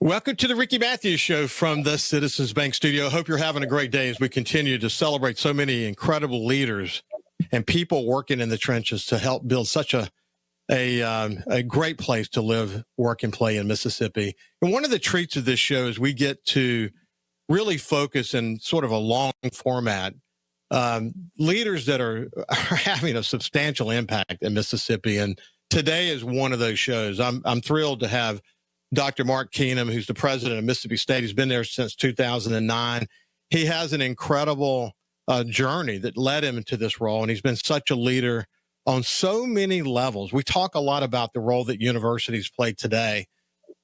Welcome to the Ricky Matthews Show from the Citizens Bank Studio. Hope you're having a great day as we continue to celebrate so many incredible leaders and people working in the trenches to help build such a great place to live, work, and play in Mississippi. And one of the treats of this show is we get to really focus in sort of a long format, leaders that are having a substantial impact in Mississippi. And today is one of those shows. I'm thrilled to have Dr. Mark Keenum, who's the president of Mississippi State. He's been there since 2009. He has an incredible journey that led him into this role, and he's been such a leader on so many levels. We talk a lot about the role that universities play today,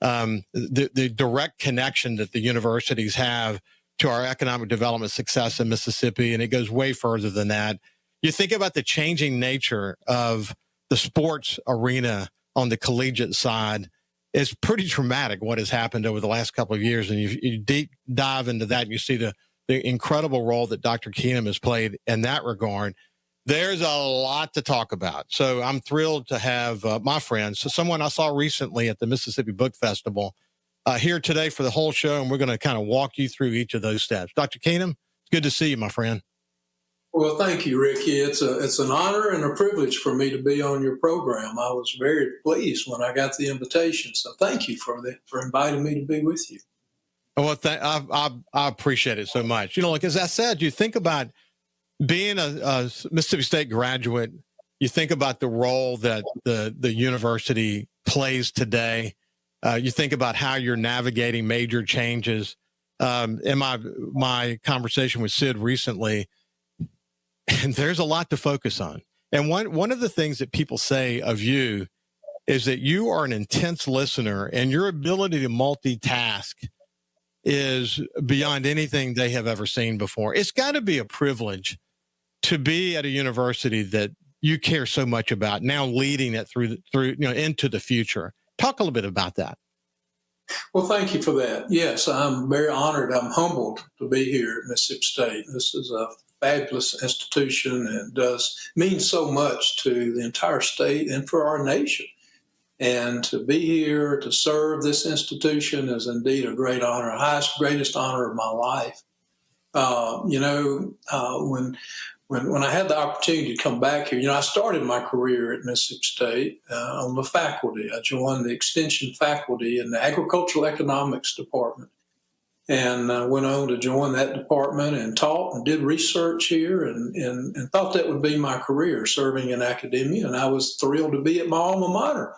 the direct connection that the universities have to our economic development success in Mississippi, and it goes way further than that. You think about the changing nature of the sports arena on the collegiate side. It's pretty dramatic what has happened over the last couple of years. And you deep dive into that, and you see the incredible role that Dr. Keenum has played in that regard. There's a lot to talk about. So I'm thrilled to have my friend, someone I saw recently at the Mississippi Book Festival, here today for the whole show. And we're going to kind of walk you through each of those steps. Dr. Keenum, it's good to see you, my friend. Well, thank you, Ricky. It's an honor and a privilege for me to be on your program. I was very pleased when I got the invitation. So thank you for inviting me to be with you. Well, I appreciate it so much. You know, like as I said, you think about being a Mississippi State graduate, you think about the role that the university plays today. You think about how you're navigating major changes. In my conversation with Sid recently, and there's a lot to focus on. And one of the things that people say of you is that you are an intense listener, and your ability to multitask is beyond anything they have ever seen before. It's got to be a privilege to be at a university that you care so much about, now leading it through into the future. Talk a little bit about that. Well, thank you for that. Yes, I'm very honored. I'm humbled to be here at Mississippi State. This is a fabulous institution and does mean so much to the entire state and for our nation. And to be here to serve this institution is indeed a great honor, greatest honor of my life. When I had the opportunity to come back here, I started my career at Mississippi State on the faculty. I joined the extension faculty in the agricultural economics department, and went on to join that department and taught and did research here and thought that would be my career, serving in academia. And I was thrilled to be at my alma mater.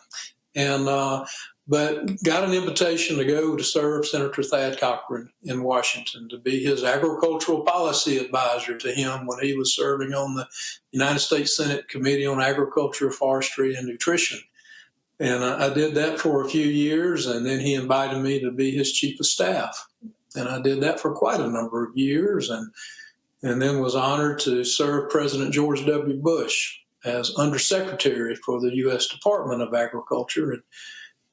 But got an invitation to go to serve Senator Thad Cochran in Washington, to be his agricultural policy advisor to him when he was serving on the United States Senate Committee on Agriculture, Forestry, and Nutrition. And I did that for a few years, and then he invited me to be his chief of staff. And I did that for quite a number of years, and then was honored to serve President George W. Bush as undersecretary for the U.S. Department of Agriculture.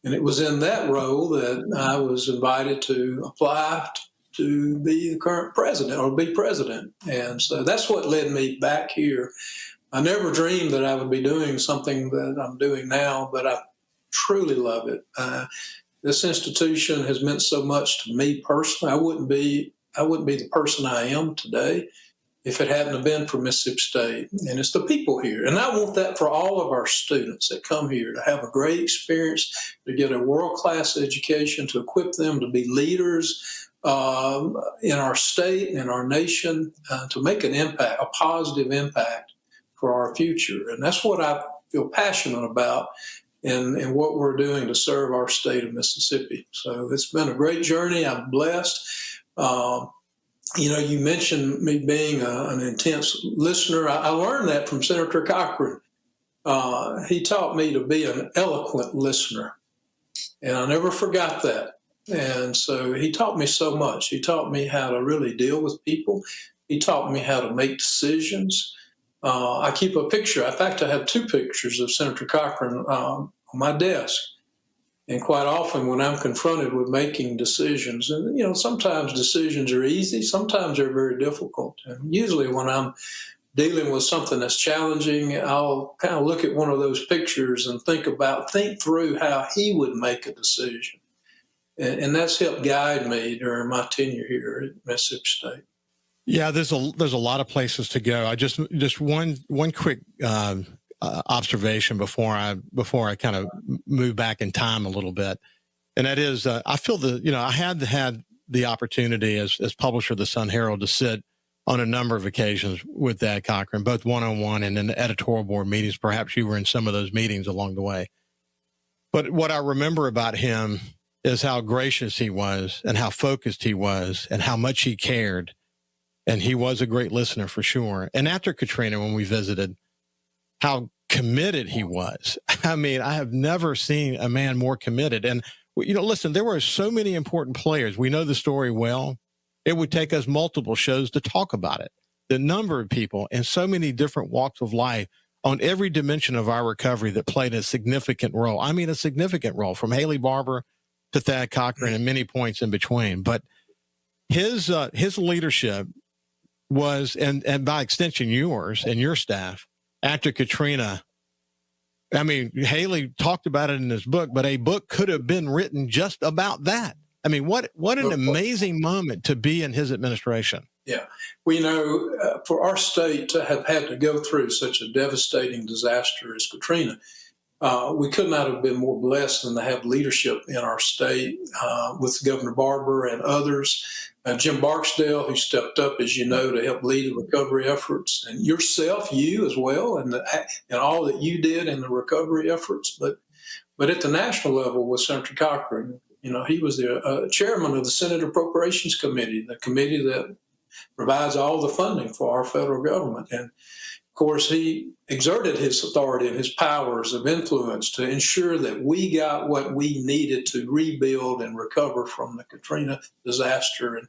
And it was in that role that I was invited to apply to be the current president or be president. And so that's what led me back here. I never dreamed that I would be doing something that I'm doing now, but I truly love it. This institution has meant so much to me personally. I wouldn't be the person I am today if it hadn't have been for Mississippi State. And it's the people here. And I want that for all of our students that come here, to have a great experience, to get a world-class education, to equip them to be leaders in our state and in our nation, to make an impact, a positive impact for our future. And that's what I feel passionate about in what we're doing to serve our state of Mississippi. So it's been a great journey. I'm blessed. You mentioned me being an intense listener. I learned that from Senator Cochran. He taught me to be an eloquent listener, and I never forgot that. And so he taught me so much. He taught me how to really deal with people. He taught me how to make decisions. I keep a picture. In fact, I have two pictures of Senator Cochran on my desk. And quite often when I'm confronted with making decisions, and, sometimes decisions are easy, sometimes they're very difficult. And usually when I'm dealing with something that's challenging, I'll kind of look at one of those pictures and think through how he would make a decision. And that's helped guide me during my tenure here at Mississippi State. Yeah, there's a lot of places to go. I just one quick observation before I kind of move back in time a little bit, and that is I feel I had the opportunity as publisher of the Sun Herald to sit on a number of occasions with Thad Cochran, both one-on-one and in the editorial board meetings. Perhaps you were in some of those meetings along the way. But what I remember about him is how gracious he was and how focused he was and how much he cared. And he was a great listener for sure. And after Katrina, when we visited, how committed he was. I mean, I have never seen a man more committed. And, listen, there were so many important players. We know the story well. It would take us multiple shows to talk about it. The number of people in so many different walks of life on every dimension of our recovery that played a significant role. I mean, a significant role, from Haley Barbour to Thad Cochran and many points in between. But his leadership was, and by extension yours and your staff, after Katrina. I mean, Haley talked about it in his book, but a book could have been written just about that. I mean, what an amazing moment to be in his administration. Yeah. Well, for our state to have had to go through such a devastating disaster as Katrina, we could not have been more blessed than to have leadership in our state with Governor Barbour and others. Jim Barksdale, who stepped up, as you know, to help lead the recovery efforts, and yourself, you as well, and all that you did in the recovery efforts. But at the national level with Senator Cochran, he was the chairman of the Senate Appropriations Committee, the committee that provides all the funding for our federal government. And of course, he exerted his authority and his powers of influence to ensure that we got what we needed to rebuild and recover from the Katrina disaster.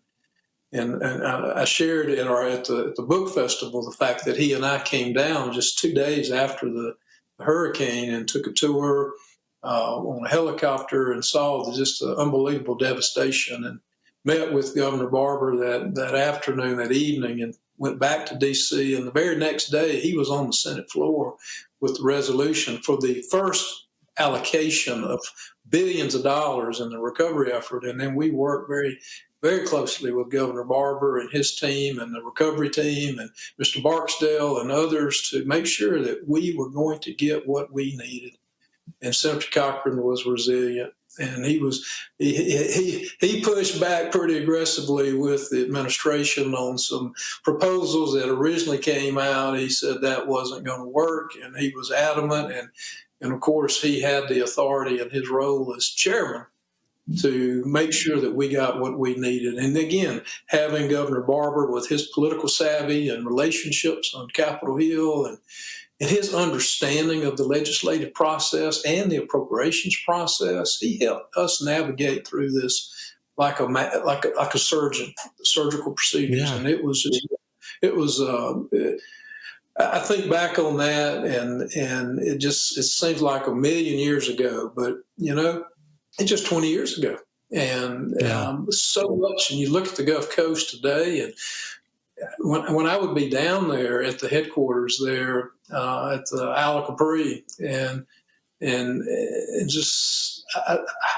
And I shared at the book festival the fact that he and I came down just 2 days after the hurricane and took a tour on a helicopter and saw just the unbelievable devastation, and met with Governor Barbour that afternoon, that evening, and went back to D.C. And the very next day, he was on the Senate floor with the resolution for the first allocation of billions of dollars in the recovery effort. And then we worked very, very closely with Governor Barbour and his team and the recovery team and Mr. Barksdale and others to make sure that we were going to get what we needed. And Senator Cochran was resilient. And he pushed back pretty aggressively with the administration on some proposals that originally came out. He said that wasn't going to work, and he was adamant. And of course, he had the authority in his role as chairman to make sure that we got what we needed. And again, having Governor Barbour with his political savvy and relationships on Capitol Hill and his understanding of the legislative process and the appropriations process, he helped us navigate through this like a surgeon, surgical procedures. Yeah. And it was I think back on that, and it seems like a million years ago, but it's just 20 years ago. And so much, and you look at the Gulf Coast today, and when I would be down there at the headquarters there at the Isle of Capri, and just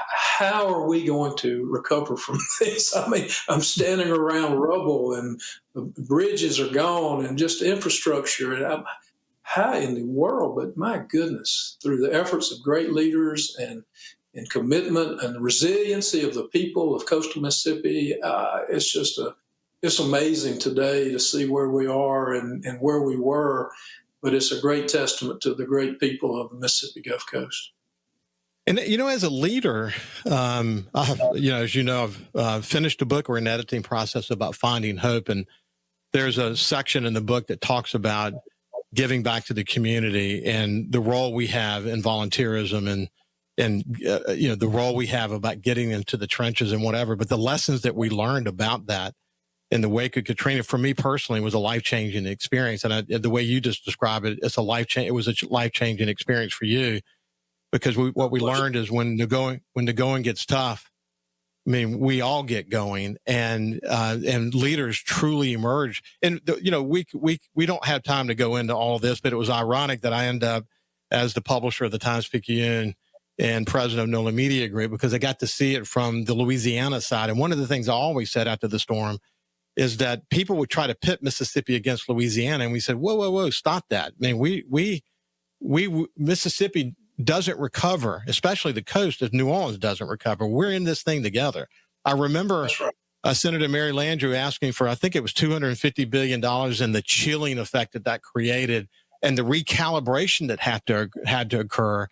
how are we going to recover from this? I mean, I'm standing around rubble and the bridges are gone and just infrastructure. And how in the world? But my goodness, through the efforts of great leaders and commitment and the resiliency of the people of coastal Mississippi, it's amazing today to see where we are and where we were, but it's a great testament to the great people of the Mississippi Gulf Coast. And, as a leader, as you know, I've finished a book. We're in the editing process about finding hope. And there's a section in the book that talks about giving back to the community and the role we have in volunteerism and the role we have about getting into the trenches and whatever. But the lessons that we learned about that in the wake of Katrina, for me personally, was a life-changing experience. And the way you just described it, it was a life-changing experience for you, because what we learned is when the going gets tough, I mean, we all get going, and leaders truly emerge. And we don't have time to go into all of this, but it was ironic that I ended up as the publisher of the Times-Picayune and president of NOLA Media Group, because I got to see it from the Louisiana side. And one of the things I always said after the storm is that people would try to pit Mississippi against Louisiana. And we said, whoa, stop that. I mean, Mississippi doesn't recover, especially the coast, if New Orleans doesn't recover. We're in this thing together. I remember Senator Mary Landrieu asking for, I think it was $250 billion, and the chilling effect that created and the recalibration that had to occur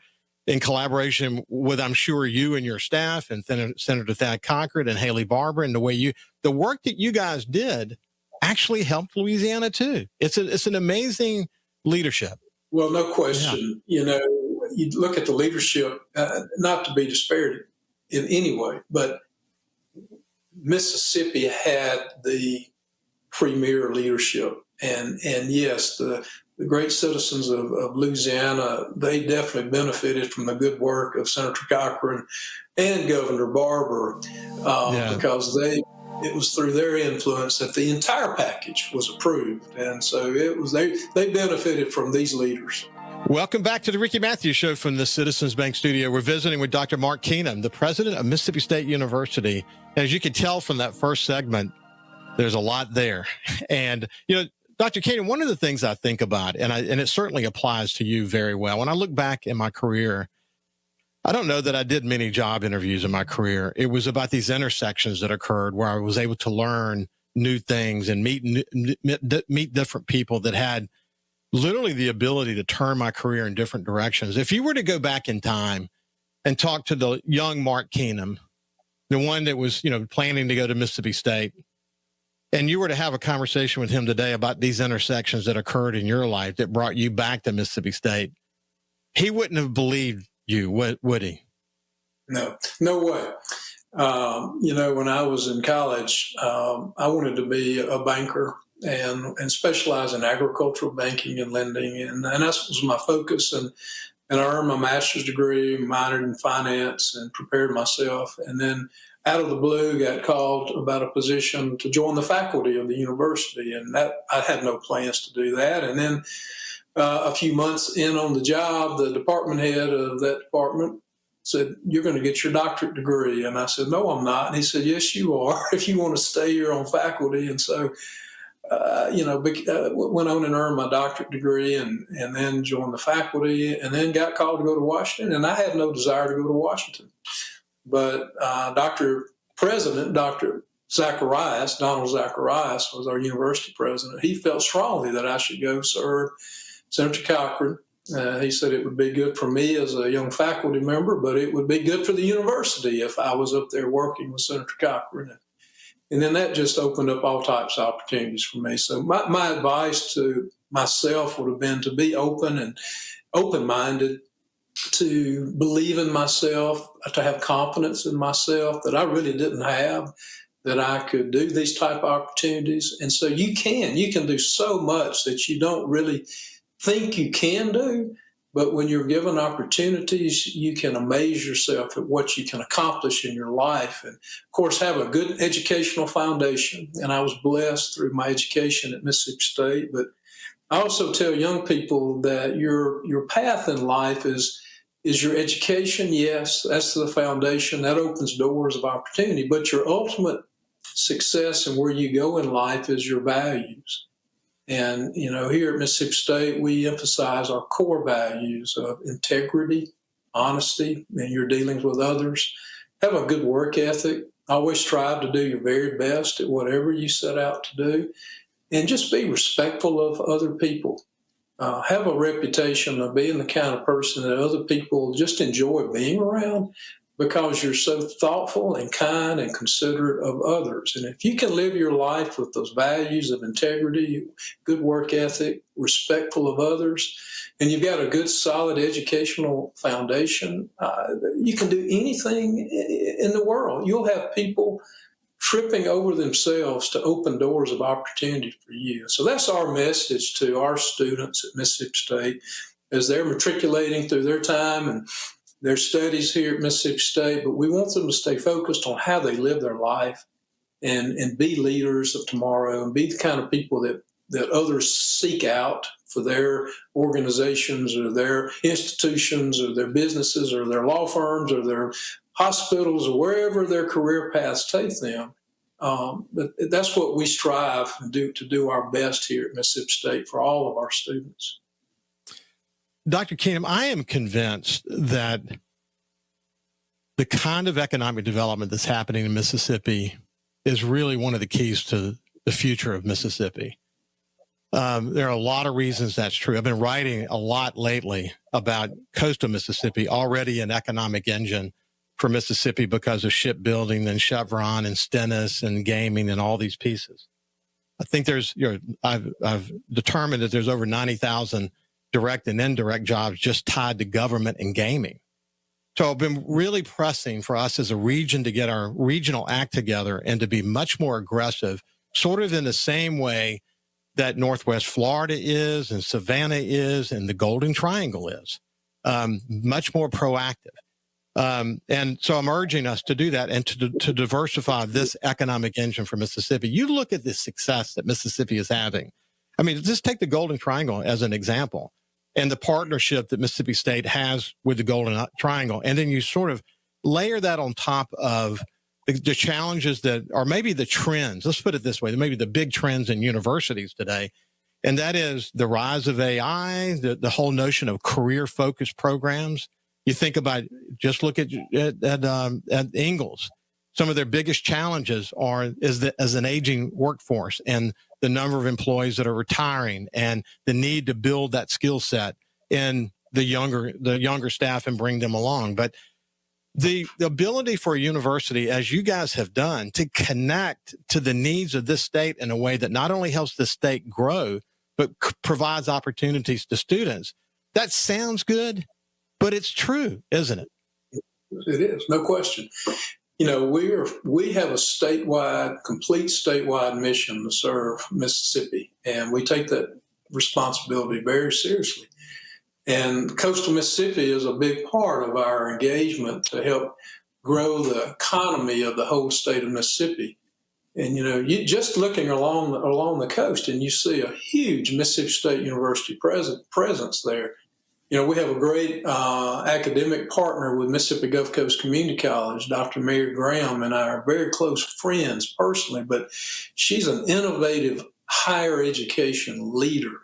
in collaboration with, I'm sure, you and your staff and Senator Thad Cochran and Haley Barbour, and the work that you guys did actually helped Louisiana too. It's an amazing leadership. Well, no question. Yeah. You know, you look at the leadership, not to be disparaging in any way, but Mississippi had the premier leadership. And yes, the great citizens of Louisiana, they definitely benefited from the good work of Senator Cochran and Governor Barbour, because it was through their influence that the entire package was approved. And so they benefited from these leaders. Welcome back to the Ricky Matthews Show from the Citizens Bank Studio. We're visiting with Dr. Mark Keenum, the president of Mississippi State University. As you can tell from that first segment, there's a lot there. And, you know, Dr. Keenum, one of the things I think about, and it certainly applies to you very well, when I look back in my career, I don't know that I did many job interviews in my career. It was about these intersections that occurred where I was able to learn new things and meet different people that had literally the ability to turn my career in different directions. If you were to go back in time and talk to the young Mark Keenum, the one that was, you know, planning to go to Mississippi State, and you were to have a conversation with him today about these intersections that occurred in your life that brought you back to Mississippi State, he wouldn't have believed you, would he? No way. You know, when I was in college, I wanted to be a banker and specialize in agricultural banking and lending. And that was my focus. And I earned my master's degree, minored in finance, and prepared myself. And then out of the blue, got called about a position to join the faculty of the university. And that I had no plans to do that. And then a few months in on the job, the department head of that department said, "You're going to get your doctorate degree." And I said, "No, I'm not." And he said, "Yes, you are, if you want to stay here on faculty." And so, went on and earned my doctorate degree and then joined the faculty and then got called to go to Washington. And I had no desire to go to Washington. But Dr. Zacharias, Donald Zacharias, was our university president. He felt strongly that I should go serve Senator Cochran. He said it would be good for me as a young faculty member, but it would be good for the university if I was up there working with Senator Cochran. And then that just opened up all types of opportunities for me. So my advice to myself would have been to be open and open-minded, to believe in myself, to have confidence in myself that I really didn't have, that I could do these type of opportunities. And so you can do so much that you don't really think you can do. But when you're given opportunities, you can amaze yourself at what you can accomplish in your life. And, of course, have a good educational foundation. And I was blessed through my education at Mississippi State. But I also tell young people that your path in life is your education. Yes, that's the foundation. That opens doors of opportunity. But your ultimate success and where you go in life is your values. And, you know, here at Mississippi State, we emphasize our core values of integrity, honesty, in your dealings with others. Have a good work ethic. Always strive to do your very best at whatever you set out to do. And just be respectful of other people. Have a reputation of being the kind of person that other people just enjoy being around, because you're so thoughtful and kind and considerate of others. And if you can live your life with those values of integrity, good work ethic, respectful of others, and you've got a good, solid educational foundation, you can do anything in the world. You'll have people tripping over themselves to open doors of opportunity for you. So that's our message to our students at Mississippi State as they're matriculating through their time and their studies here at Mississippi State, but we want them to stay focused on how they live their life and be leaders of tomorrow and be the kind of people that others seek out for their organizations or their institutions or their businesses or their law firms or their hospitals or wherever their career paths take them. But that's what we strive to do our best here at Mississippi State for all of our students. Dr. Keenum, I am convinced that the kind of economic development that's happening in Mississippi is really one of the keys to the future of Mississippi. There are a lot of reasons that's true. I've been writing a lot lately about coastal Mississippi, already an economic engine for Mississippi because of shipbuilding and Chevron and Stennis and gaming and all these pieces. I think I've determined that there's over 90,000 direct and indirect jobs just tied to government and gaming. So I've been really pressing for us as a region to get our regional act together and to be much more aggressive, sort of in the same way that Northwest Florida is and Savannah is and the Golden Triangle is, much more proactive. And so I'm urging us to do that and to diversify this economic engine for Mississippi. You look at the success that Mississippi is having. I mean, just take the Golden Triangle as an example and the partnership that Mississippi State has with the Golden Triangle. And then you sort of layer that on top of the challenges that are maybe the trends. Let's put it this way, maybe the big trends in universities today. And that is the rise of AI, the whole notion of career-focused programs. You think about, just look at Ingalls. Some of their biggest challenges is as an aging workforce and the number of employees that are retiring and the need to build that skill set in the younger staff and bring them along. But the ability for a university, as you guys have done, to connect to the needs of this state in a way that not only helps the state grow, but provides opportunities to students. That sounds good, but it's true, isn't it? It is, no question. You know, we have a complete statewide mission to serve Mississippi, and we take that responsibility very seriously. And coastal Mississippi is a big part of our engagement to help grow the economy of the whole state of Mississippi. And, you know, you just looking along the coast and you see a huge Mississippi State University presence there. You know, we have a great academic partner with Mississippi Gulf Coast Community College, Dr. Mary Graham, and I are very close friends personally, but she's an innovative higher education leader,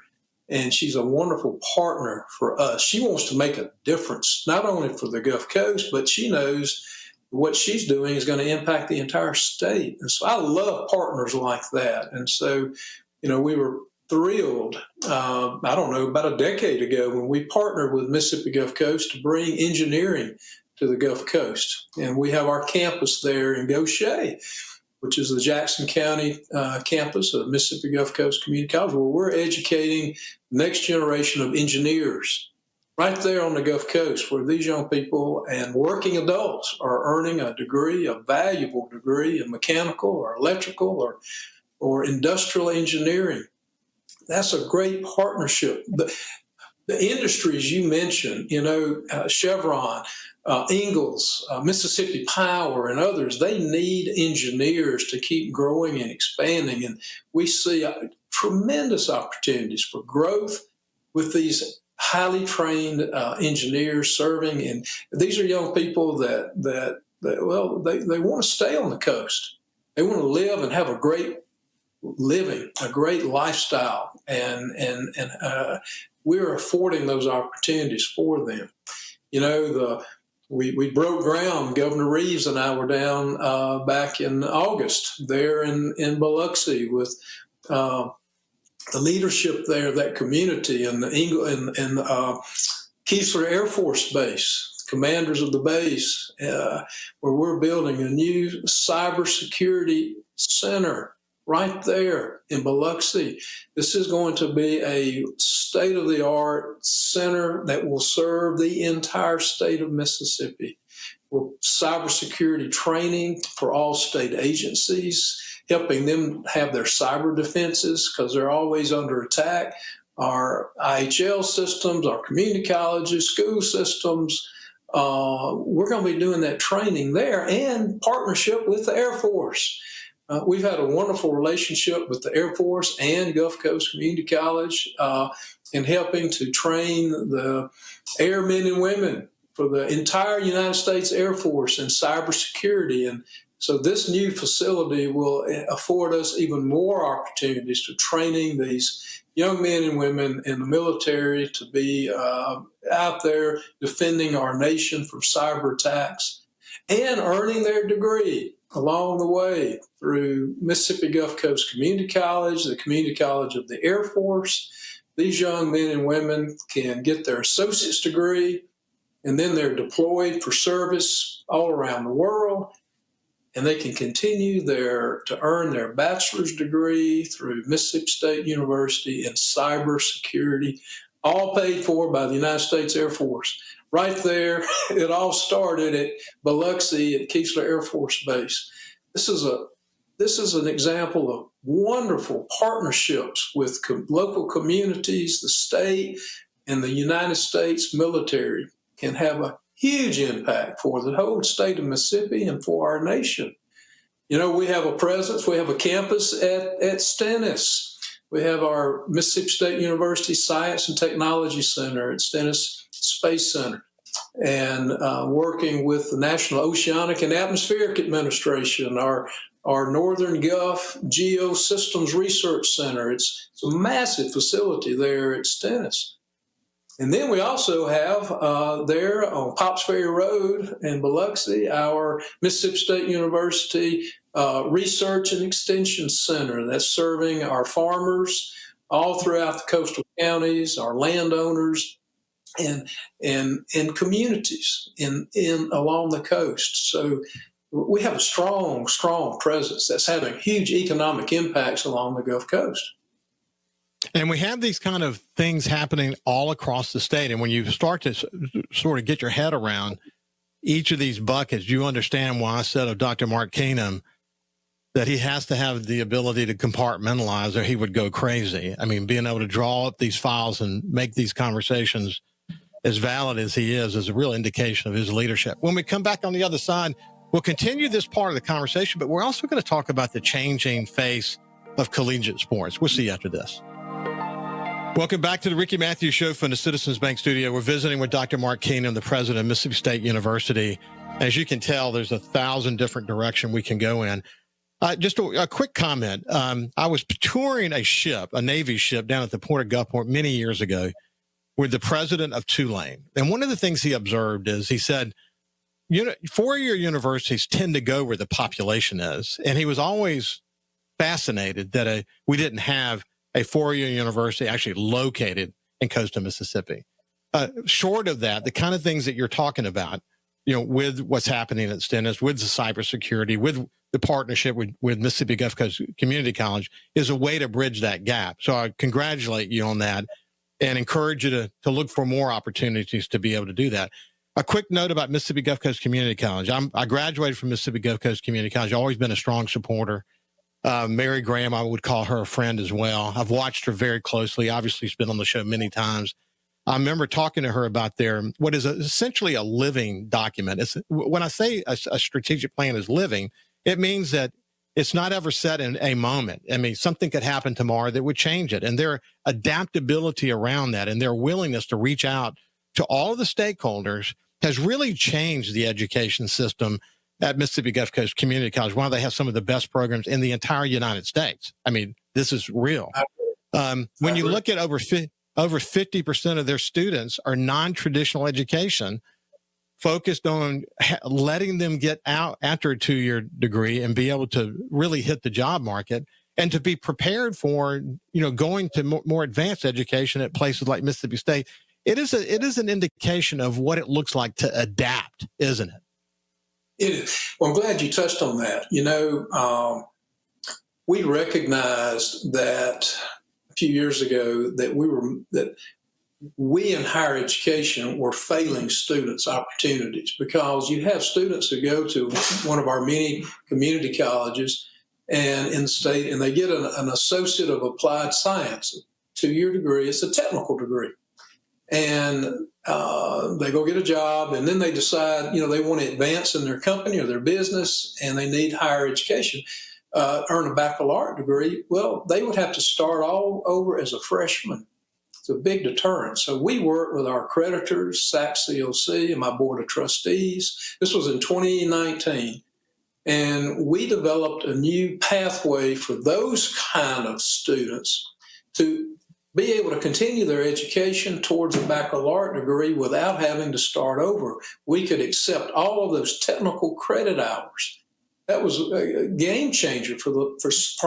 and she's a wonderful partner for us. She wants to make a difference, not only for the Gulf Coast, but she knows what she's doing is going to impact the entire state. And so I love partners like that. And so, you know, we were thrilled, about a decade ago when we partnered with Mississippi Gulf Coast to bring engineering to the Gulf Coast. And we have our campus there in Goshen, which is the Jackson County campus of Mississippi Gulf Coast Community College, where we're educating the next generation of engineers right there on the Gulf Coast, where these young people and working adults are earning a valuable degree in mechanical or electrical or industrial engineering. That's a great partnership. The industries you mentioned, you know, Chevron, Ingalls, Mississippi Power, and others, they need engineers to keep growing and expanding. And we see tremendous opportunities for growth with these highly trained engineers serving. And these are young people that they want to stay on the coast. They want to live and have a great lifestyle, and we're affording those opportunities for them. You know, we broke ground. Governor Reeves and I were down back in August there in Biloxi with the leadership there of that community and the Keesler Air Force Base, commanders of the base, where we're building a new cybersecurity center right there in Biloxi. This is going to be a state-of-the-art center that will serve the entire state of Mississippi. With cybersecurity training for all state agencies, helping them have their cyber defenses because they're always under attack. Our IHL systems, our community colleges, school systems, we're going to be doing that training there and partnership with the Air Force. We've had a wonderful relationship with the Air Force and Gulf Coast Community College in helping to train the airmen and women for the entire United States Air Force in cybersecurity. And so this new facility will afford us even more opportunities to training these young men and women in the military to be out there defending our nation from cyber attacks and earning their degree along the way through Mississippi Gulf Coast Community College, the Community College of the Air Force. These young men and women can get their associate's degree, and then they're deployed for service all around the world. And they can continue to earn their bachelor's degree through Mississippi State University in cybersecurity, all paid for by the United States Air Force. Right there, it all started at Biloxi at Keesler Air Force Base. This is an example of wonderful partnerships with local communities. The state and the United States military can have a huge impact for the whole state of Mississippi and for our nation. You know, we have a presence, we have a campus at Stennis. We have our Mississippi State University Science and Technology Center at Stennis Space Center, and working with the National Oceanic and Atmospheric Administration, our Northern Gulf Geosystems Research Center. It's a massive facility there at Stennis. And then we also have there on Pops Ferry Road in Biloxi, our Mississippi State University Research and Extension Center that's serving our farmers all throughout the coastal counties, our landowners, and communities in along the coast. So we have a strong presence that's having huge economic impacts along the Gulf Coast. And we have these kind of things happening all across the state. And when you start to sort of get your head around each of these buckets, you understand why I said of Dr. Mark Keenum that he has to have the ability to compartmentalize or he would go crazy. I mean, being able to draw up these files and make these conversations as valid as he is a real indication of his leadership. When we come back on the other side, we'll continue this part of the conversation, but we're also going to talk about the changing face of collegiate sports. We'll see you after this. Welcome back to the Ricky Matthews Show from the Citizens Bank Studio. We're visiting with Dr. Mark Keenum, the president of Mississippi State University. As you can tell, there's 1,000 different directions we can go in. Just a quick comment. I was touring a Navy ship down at the Port of Gulfport many years ago with the president of Tulane. And one of the things he observed is he said, four-year universities tend to go where the population is. And he was always fascinated that we didn't have a four-year university actually located in coastal Mississippi. Short of that, the kind of things that you're talking about, with what's happening at Stennis, with the cybersecurity, with the partnership with Mississippi Gulf Coast Community College, is a way to bridge that gap. So I congratulate you on that and encourage you to look for more opportunities to be able to do that. A quick note about Mississippi Gulf Coast Community College. I graduated from Mississippi Gulf Coast Community College. I've always been a strong supporter. Mary Graham, I would call her a friend as well. I've watched her very closely. Obviously, she's been on the show many times. I remember talking to her about what is essentially a living document. When I say a strategic plan is living, it means that it's not ever set in a moment. I mean, something could happen tomorrow that would change it. And their adaptability around that and their willingness to reach out to all of the stakeholders has really changed the education system at Mississippi Gulf Coast Community College. Why they have some of the best programs in the entire United States. I mean, this is real. When you look at over 50% of their students are non-traditional education, focused on letting them get out after a 2-year degree and be able to really hit the job market and to be prepared for, going to more advanced education at places like Mississippi State. It is an indication of what it looks like to adapt, isn't it? It is. Well, I'm glad you touched on that. We recognized that a few years ago that we in higher education were failing students opportunities, because you have students who go to one of our many community colleges and in the state, and they get an Associate of Applied Science, a 2-year degree. It's a technical degree. And they go get a job, and then they decide, they want to advance in their company or their business, and they need higher education. earn a baccalaureate degree, well, they would have to start all over as a freshman. It's a big deterrent. So we worked with our creditors, SAC-COC, and my board of trustees. This was in 2019. And we developed a new pathway for those kind of students to be able to continue their education towards a baccalaureate degree without having to start over. We could accept all of those technical credit hours. That was a game changer for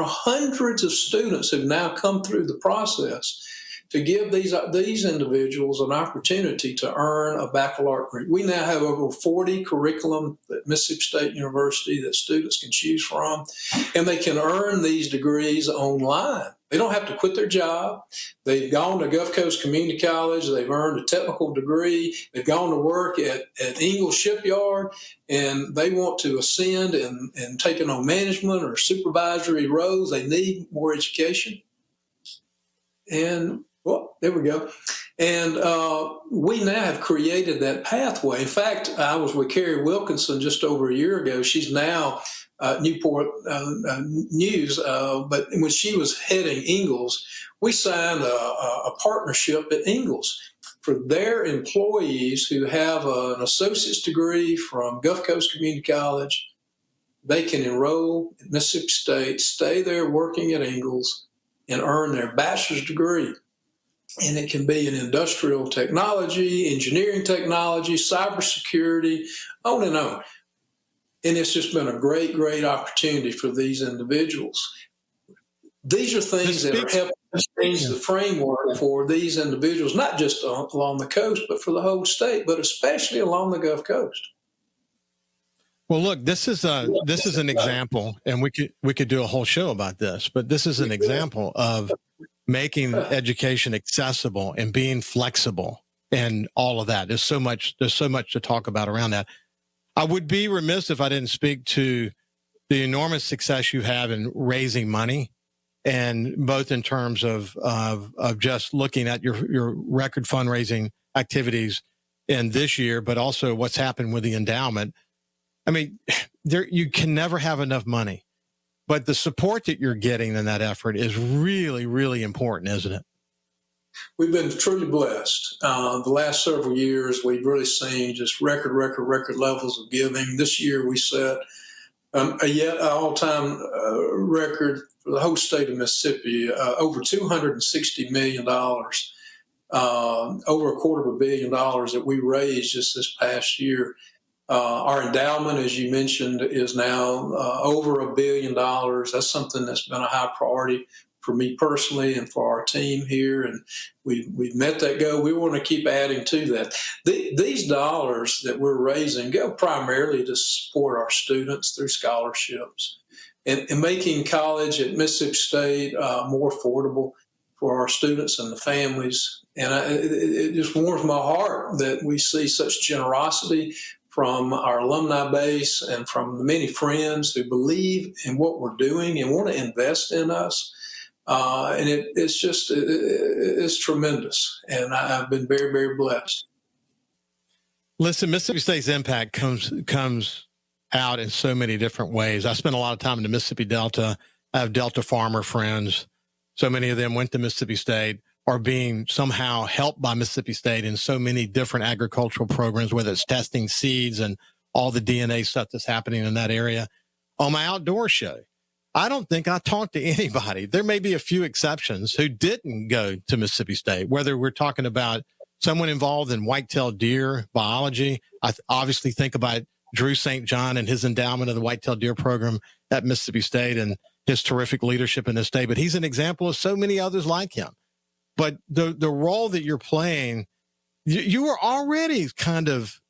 hundreds of students who've now come through the process to give these individuals an opportunity to earn a baccalaureate degree. We now have over 40 curriculum at Mississippi State University that students can choose from, and they can earn these degrees online. They don't have to quit their job. They've gone to Gulf Coast Community College. They've earned a technical degree. They've gone to work at Ingalls Shipyard, and they want to ascend and take on management or supervisory roles. They need more education. And well, there we go. And we now have created that pathway. In fact, I was with Carrie Wilkinson just over a year ago. She's now Newport News, but when she was heading Ingalls, we signed a partnership at Ingalls for their employees who have an associate's degree from Gulf Coast Community College. They can enroll at Mississippi State, stay there working at Ingalls, and earn their bachelor's degree. And it can be in industrial technology, engineering technology, cybersecurity, on and on. And it's just been a great, great opportunity for these individuals. These are things that are helping us change the framework for these individuals, not just along the coast, but for the whole state, but especially along the Gulf Coast. Well, look, this is an example, and we could do a whole show about this, but this is an example of making education accessible and being flexible and all of that. There's so much to talk about around that. I would be remiss if I didn't speak to the enormous success you have in raising money, and both in terms of just looking at your record fundraising activities in this year, but also what's happened with the endowment. I mean, you can never have enough money, but the support that you're getting in that effort is really, really important, isn't it? We've been truly blessed. The last several years, we've really seen just record levels of giving. This year, we set a yet all-time record for the whole state of Mississippi, over $260 million, over $250 million that we raised just this past year. Our endowment, as you mentioned, is now over $1 billion. That's something that's been a high priority for me personally and for our team here. And we've met that goal. We want to keep adding to that. These dollars that we're raising go primarily to support our students through scholarships and making college at Mississippi State more affordable for our students and the families. And it just warms my heart that we see such generosity from our alumni base and from the many friends who believe in what we're doing and want to invest in us. And it's tremendous. And I've been very, very blessed. Listen, Mississippi State's impact comes out in so many different ways. I spent a lot of time in the Mississippi Delta. I have Delta farmer friends. So many of them went to Mississippi State, are being somehow helped by Mississippi State in so many different agricultural programs, whether it's testing seeds and all the DNA stuff that's happening in that area. On my outdoor show, I don't think I talked to anybody. There may be a few exceptions who didn't go to Mississippi State, whether we're talking about someone involved in white-tailed deer biology. I obviously think about Drew St. John and his endowment of the white-tailed deer program at Mississippi State and his terrific leadership in the state. But he's an example of so many others like him. But the role that you're playing, you were already kind of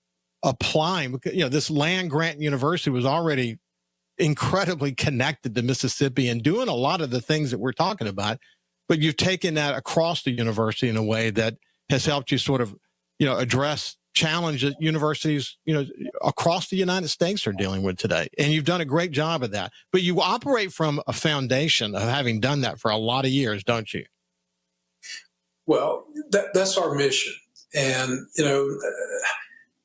applying, because, this land grant university was already incredibly connected to Mississippi and doing a lot of the things that we're talking about. But you've taken that across the university in a way that has helped you sort of, address challenges that universities, across the United States are dealing with today. And you've done a great job of that. But you operate from a foundation of having done that for a lot of years, don't you? Well, that's our mission. And,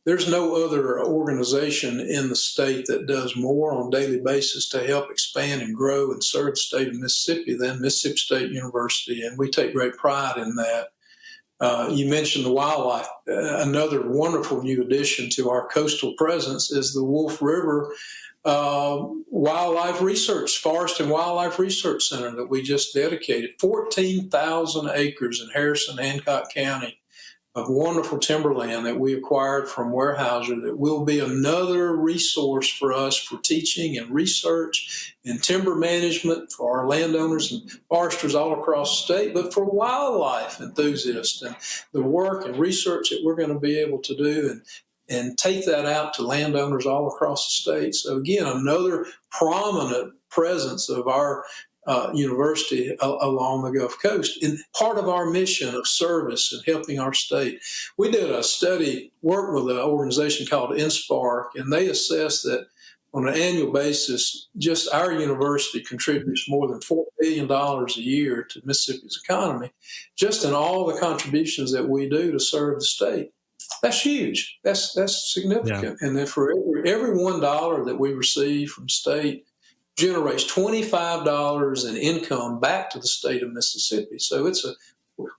there's no other organization in the state that does more on a daily basis to help expand and grow and serve the state of Mississippi than Mississippi State University, and we take great pride in that. You mentioned the wildlife. Another wonderful new addition to our coastal presence is the Wolf River Wildlife Research, Forest and Wildlife Research Center that we just dedicated. 14,000 acres in Harrison, Hancock County of wonderful timberland that we acquired from Weyerhaeuser that will be another resource for us for teaching and research and timber management for our landowners and foresters all across the state, but for wildlife enthusiasts and the work and research that we're going to be able to do and take that out to landowners all across the state. So again, another prominent presence of our university along the Gulf Coast. And part of our mission of service and helping our state, we did a study, work with an organization called InSpark, and they assessed that on an annual basis, just our university contributes more than $4 billion a year to Mississippi's economy, just in all the contributions that we do to serve the state. That's huge. That's significant. Yeah. And then for every $1 that we receive from state, generates $25 in income back to the state of Mississippi. So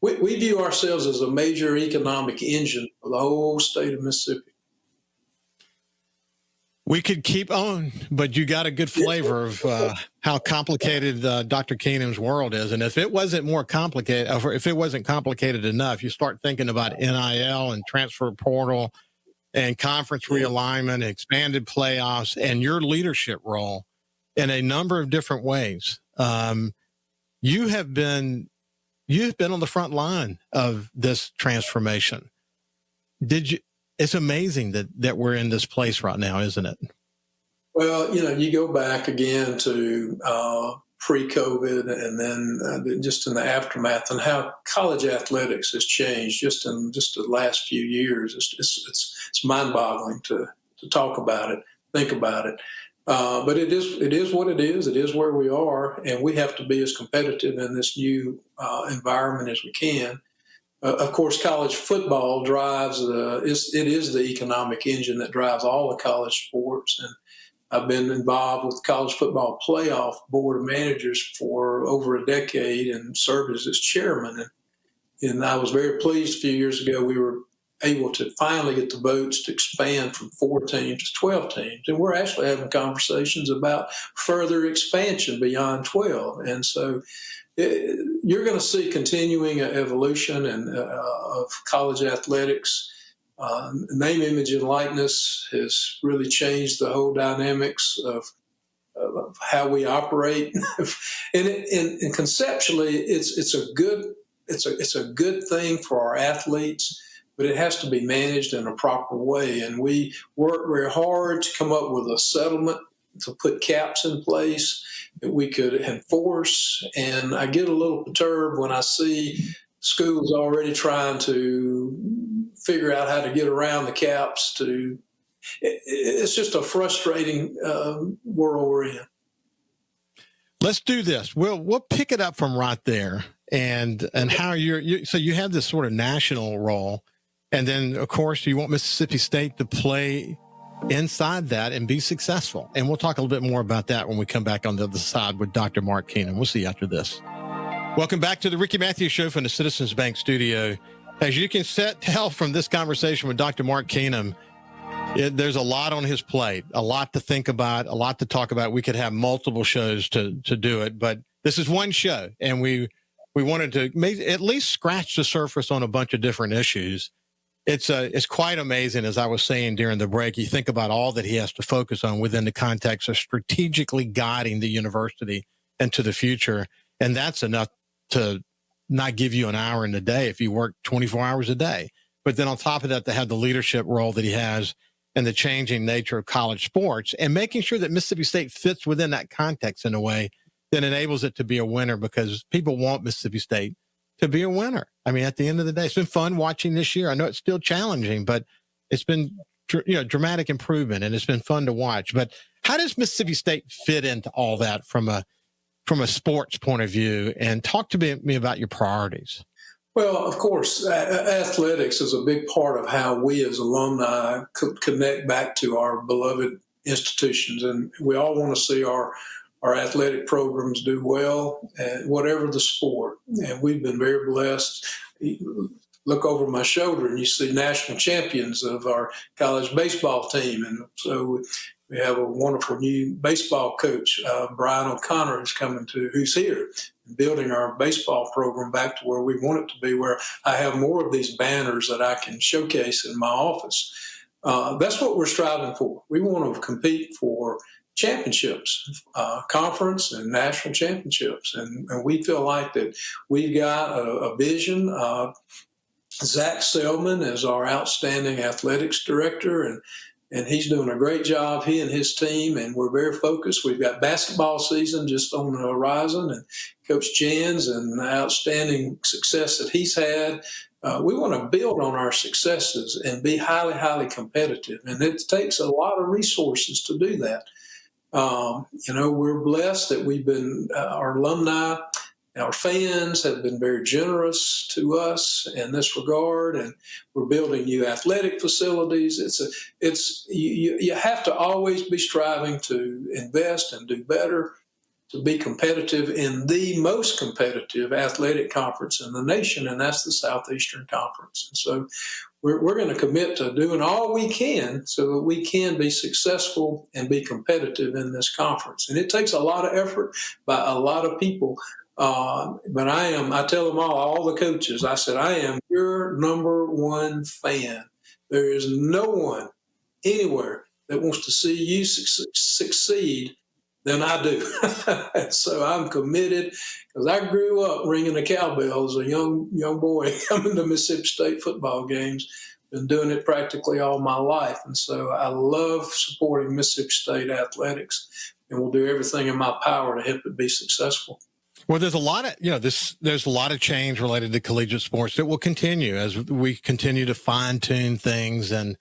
we view ourselves as a major economic engine for the whole state of Mississippi. We could keep on, but you got a good flavor of how complicated Dr. Keenum's world is. And if it wasn't more complicated, or if it wasn't complicated enough, you start thinking about NIL and transfer portal and conference realignment, expanded playoffs, and your leadership role in a number of different ways. You've been on the front line of this transformation. It's amazing that we're in this place right now, isn't it? Well, you go back again to pre-COVID and then just in the aftermath and how college athletics has changed just in the last few years. It's mind-boggling to talk about it, think about it. But it is what it is. It is where we are, and we have to be as competitive in this new environment as we can. Of course, college football drives it is the economic engine that drives all the college sports. And I've been involved with the College Football Playoff Board of Managers for over a decade and served as its chairman. And I was very pleased a few years ago we were able to finally get the votes to expand from 4 teams to 12 teams. And we're actually having conversations about further expansion beyond 12. And so you're going to see continuing evolution of college athletics. Name, image, and likeness has really changed the whole dynamics of how we operate. and conceptually, it's a good thing for our athletes, but it has to be managed in a proper way. And we work very hard to come up with a settlement to put caps in place that we could enforce. And I get a little perturbed when I see schools already trying to figure out how to get around the caps. It's just a frustrating world we're in. Let's do this. We'll pick it up from right there, and how so you have this sort of national role. And then, of course, you want Mississippi State to play inside that and be successful. And we'll talk a little bit more about that when we come back on the other side with Dr. Mark Keenum. We'll see you after this. Welcome back to the Ricky Matthews Show from the Citizens Bank Studio. As you can tell from this conversation with Dr. Mark Keenum, there's a lot on his plate, a lot to think about, a lot to talk about. We could have multiple shows to do it, but this is one show, and we wanted to at least scratch the surface on a bunch of different issues. It's quite amazing, as I was saying during the break. You think about all that he has to focus on within the context of strategically guiding the university into the future. And that's enough to not give you an hour in the day if you work 24 hours a day. But then on top of that, to have the leadership role that he has and the changing nature of college sports and making sure that Mississippi State fits within that context in a way that enables it to be a winner, because people want Mississippi State to be a winner. I mean, at the end of the day, it's been fun watching this year. I know it's still challenging, but it's been dramatic improvement, and it's been fun to watch. But how does Mississippi State fit into all that from a sports point of view? And talk to me about your priorities. Well, of course, athletics is a big part of how we as alumni connect back to our beloved institutions. And we all want to see our athletic programs do well, whatever the sport. And we've been very blessed. Look over my shoulder and you see national champions of our college baseball team. And so we have a wonderful new baseball coach, Brian O'Connor, who's here, building our baseball program back to where we want it to be, where I have more of these banners that I can showcase in my office. That's what we're striving for. We want to compete for championships, conference and national championships. And we feel like that we've got a vision. Zach Selman is our outstanding athletics director, and he's doing a great job, he and his team, and we're very focused. We've got basketball season just on the horizon, and Coach Jans and the outstanding success that he's had. We want to build on our successes and be highly, highly competitive, and it takes a lot of resources to do that. We're blessed that we've been, our alumni, our fans have been very generous to us in this regard, and we're building new athletic facilities. You have to always be striving to invest and do better, to be competitive in the most competitive athletic conference in the nation, and that's the Southeastern Conference. And so we're going to commit to doing all we can so that we can be successful and be competitive in this conference. And it takes a lot of effort by a lot of people. But I tell them all the coaches, I said, I am your number one fan. There is no one anywhere that wants to see you succeed than I do. And so I'm committed because I grew up ringing the cowbell as a young boy coming to Mississippi State football games. Been doing it practically all my life. And so I love supporting Mississippi State athletics, and will do everything in my power to help it be successful. Well, there's a lot of, there's a lot of change related to collegiate sports that will continue as we continue to fine tune things and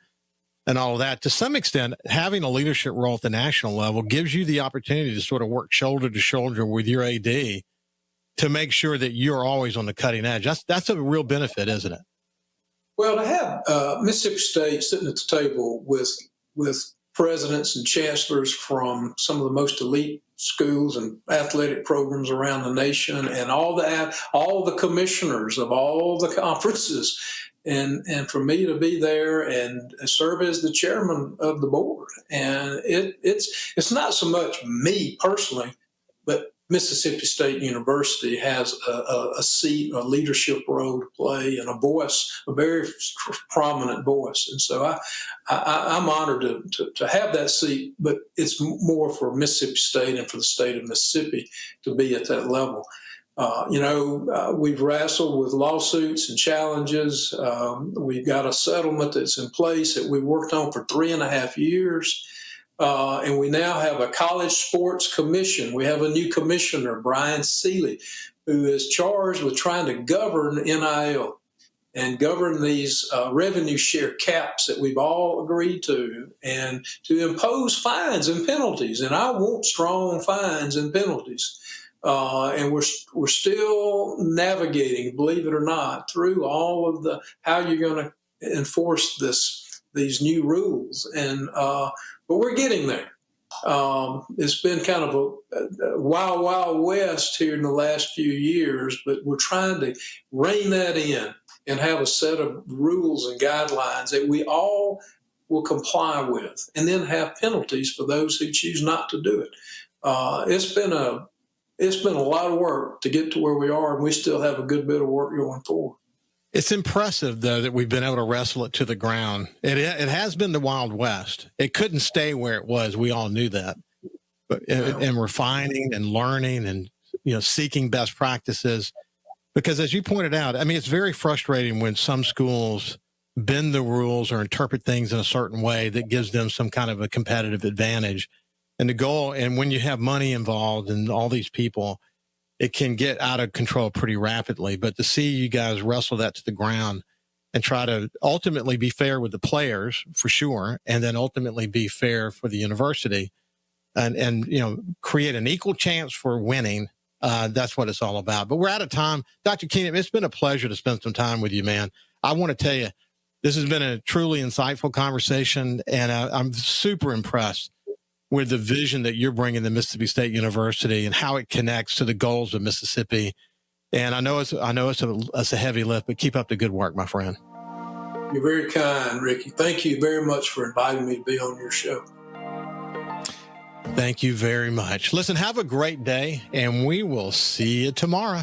all of that. To some extent, having a leadership role at the national level gives you the opportunity to sort of work shoulder to shoulder with your AD to make sure that you're always on the cutting edge. That's a real benefit, isn't it? Well, to have Mississippi State sitting at the table with presidents and chancellors from some of the most elite schools and athletic programs around the nation, and all the commissioners of all the conferences, and for me to be there and serve as the chairman of the board. And it's not so much me personally, but Mississippi State University has a seat, a leadership role to play, and a voice, a very prominent voice. And so I'm honored to have that seat, but it's more for Mississippi State and for the state of Mississippi to be at that level. We've wrestled with lawsuits and challenges. We've got a settlement that's in place that we worked on for 3.5 years. And we now have a college sports commission. We have a new commissioner, Brian Seeley, who is charged with trying to govern NIL and govern these revenue share caps that we've all agreed to, and to impose fines and penalties. And I want strong fines and penalties. And we're still navigating, believe it or not, through all of how you're going to enforce these new rules. And but we're getting there. It's been kind of a wild, wild west here in the last few years, but we're trying to rein that in and have a set of rules and guidelines that we all will comply with, and then have penalties for those who choose not to do it. It's been a lot of work to get to where we are, and we still have a good bit of work going forward. It's impressive, though, that we've been able to wrestle it to the ground. It has been the Wild West. It couldn't stay where it was. We all knew that. But and refining and learning and seeking best practices, because as you pointed out, I mean, it's very frustrating when some schools bend the rules or interpret things in a certain way that gives them some kind of a competitive advantage. And the goal, and when you have money involved and all these people, it can get out of control pretty rapidly. But to see you guys wrestle that to the ground and try to ultimately be fair with the players, for sure, and then ultimately be fair for the university, and create an equal chance for winning, That's what it's all about. But we're out of time. Dr. Keenum, it's been a pleasure to spend some time with you, man. I want to tell you, this has been a truly insightful conversation, and I'm super impressed with the vision that you're bringing to Mississippi State University and how it connects to the goals of Mississippi. And I know it's a heavy lift, but keep up the good work, my friend. You're very kind, Ricky. Thank you very much for inviting me to be on your show. Thank you very much. Listen, have a great day, and we will see you tomorrow.